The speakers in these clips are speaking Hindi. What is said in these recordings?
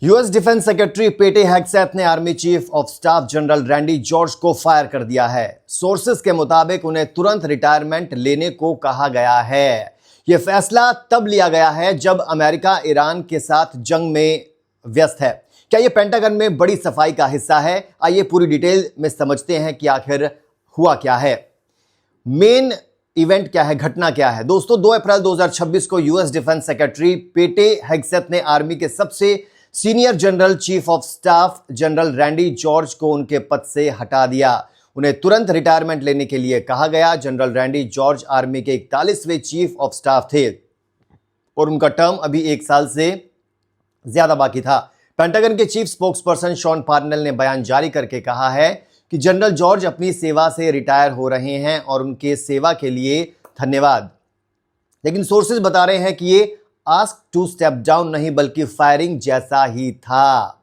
यूएस डिफेंस सेक्रेटरी पेटे हेग्सेथ ने army chief of staff general Randy George को फायर कर दिया है। सोर्सेस के मुताबिक उन्हें तुरंत रिटायरमेंट लेने को कहा गया है। यह फैसला तब लिया गया है जब अमेरिका ईरान के साथ जंग में व्यस्त है। क्या यह पेंटागन में बड़ी सफाई का हिस्सा है? आइए पूरी डिटेल में समझते हैं कि आखिर हुआ क्या है, मेन इवेंट क्या है, घटना क्या है। दोस्तों, 2 अप्रैल 2026 को यूएस डिफेंस सेक्रेटरी पेटे हेग्सेथ ने आर्मी के सबसे senior general chief of staff general Randy George को उनके पद से हटा दिया। उन्हें तुरंत रिटायरमेंट लेने के लिए कहा गया। जनरल रैंडी जॉर्ज आर्मी के 41वें चीफ ऑफ स्टाफ थे और उनका टर्म अभी 1 साल से ज्यादा बाकी था। पेंटागन के चीफ स्पोक्सपर्सन शॉन पार्नेल ने बयान जारी करके कहा है कि जनरल जॉर्ज अपनी सेवा से रिटायर हो रहे हैं और उनके सेवा के लिए धन्यवाद। लेकिन सोर्सेज बता रहे हैं कि ये आस्क टू स्टेप डाउन नहीं बल्कि फायरिंग जैसा ही था।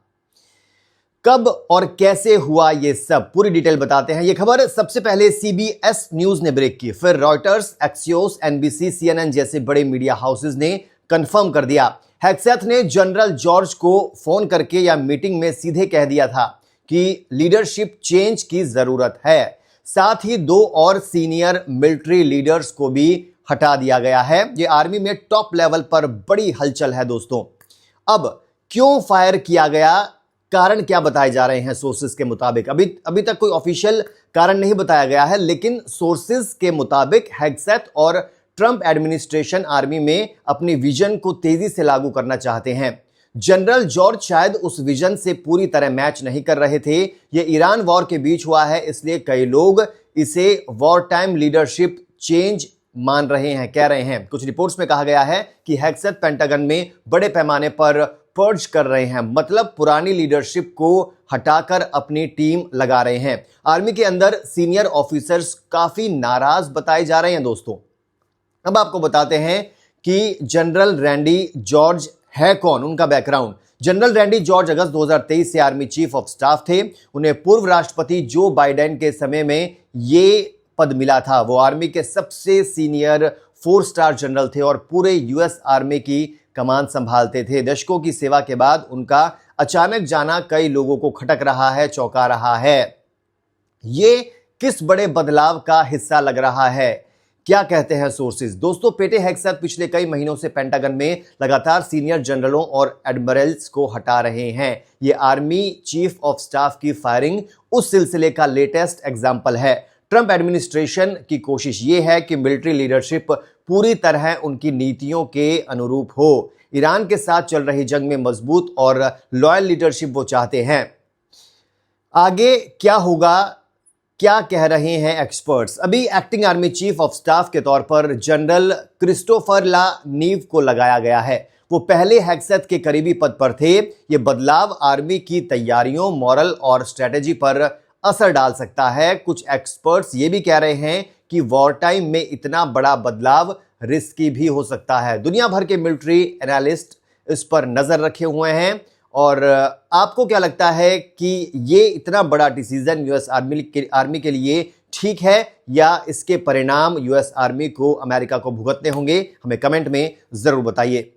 कब और कैसे हुआ ये सब, पूरी डिटेल बताते हैं। ये खबर सबसे पहले सीबीएस न्यूज ने ब्रेक की, फिर रॉयटर्स, एक्सियोस, एनबीसी, सीएनएन जैसे बड़े मीडिया हाउसेज ने कंफर्म कर दिया। हेग्सेथ ने जनरल जॉर्ज को फोन करके या मीटिंग में सीधे कह दिया था कि लीडरशिप चेंज की जरूरत है। साथ ही 2 और सीनियर मिलिट्री लीडर्स को भी हटा दिया गया है। ये आर्मी में टॉप लेवल पर बड़ी हलचल है दोस्तों। अब क्यों फायर किया गया, कारण क्या बताए जा रहे हैं सोर्सेज के मुताबिक? अभी तक कोई ऑफिशियल कारण नहीं बताया गया है, लेकिन सोर्सेज के मुताबिक हेग्सेथ और ट्रंप एडमिनिस्ट्रेशन आर्मी में अपनी विजन को तेजी से लागू करना चाहते हैं। जनरल जॉर्ज शायद उस विजन से पूरी तरह मैच नहीं कर रहे थे। यह ईरान वॉर के बीच हुआ है, इसलिए कई लोग इसे वॉर टाइम लीडरशिप चेंज मान रहे हैं, कह रहे हैं। कुछ रिपोर्ट्स में कहा गया है कि हेग्सेथ पेंटागन में बड़े पैमाने पर पर्ज कर रहे हैं, मतलब पुरानी लीडरशिप को हटाकर अपनी टीम लगा रहे हैं। आर्मी के अंदर सीनियर ऑफिसर्स काफी नाराज बताए जा रहे हैं दोस्तों। अब आपको बताते हैं कि जनरल रैंडी जॉर्ज है कौन, उनका बैकग्राउंड। जनरल रैंडी जॉर्ज अगस्त 2023 से आर्मी चीफ ऑफ स्टाफ थे। उन्हें पूर्व राष्ट्रपति जो बाइडेन के समय में ये पद मिला था। वो आर्मी के सबसे सीनियर 4 स्टार जनरल थे और पूरे यूएस आर्मी की कमान संभालते थे। दशकों की सेवा के बाद उनका अचानक जाना कई लोगों को खटक रहा है, चौंका रहा है। ये किस बड़े बदलाव का हिस्सा लग रहा है, क्या कहते हैं सोर्सेज? दोस्तों, पेटे हेग्सेथ पिछले कई महीनों से पेंटागन में लगातार सीनियर जनरलों और एडमिरल्स को हटा रहे हैं। ये आर्मी चीफ ऑफ स्टाफ की फायरिंग उस सिलसिले का लेटेस्ट एग्जाम्पल है। ट्रंप एडमिनिस्ट्रेशन की कोशिश यह है कि मिलिट्री लीडरशिप पूरी तरह उनकी नीतियों के अनुरूप हो। ईरान के साथ चल रही जंग में मजबूत और लॉयल लीडरशिप वो चाहते हैं। आगे क्या होगा, क्या कह रहे हैं एक्सपर्ट्स? अभी acting army chief of staff के तौर पर जनरल क्रिस्टोफर ला नीव को लगाया गया है। वो पहले हेग्सेथ के करीबी पद पर थे। ये बदलाव आर्मी की तैयारियों, मॉरल और स्ट्रेटेजी पर असर डाल सकता है। कुछ एक्सपर्ट्स ये भी कह रहे हैं कि वॉर टाइम में इतना बड़ा बदलाव रिस्की भी हो सकता है। दुनिया भर के मिलिट्री एनालिस्ट इस पर नजर रखे हुए हैं। और आपको क्या लगता है कि ये इतना बड़ा डिसीजन यूएस आर्मी के लिए ठीक है, या इसके परिणाम यूएस आर्मी को, अमेरिका को भुगतने होंगे? हमें कमेंट में जरूर बताइए।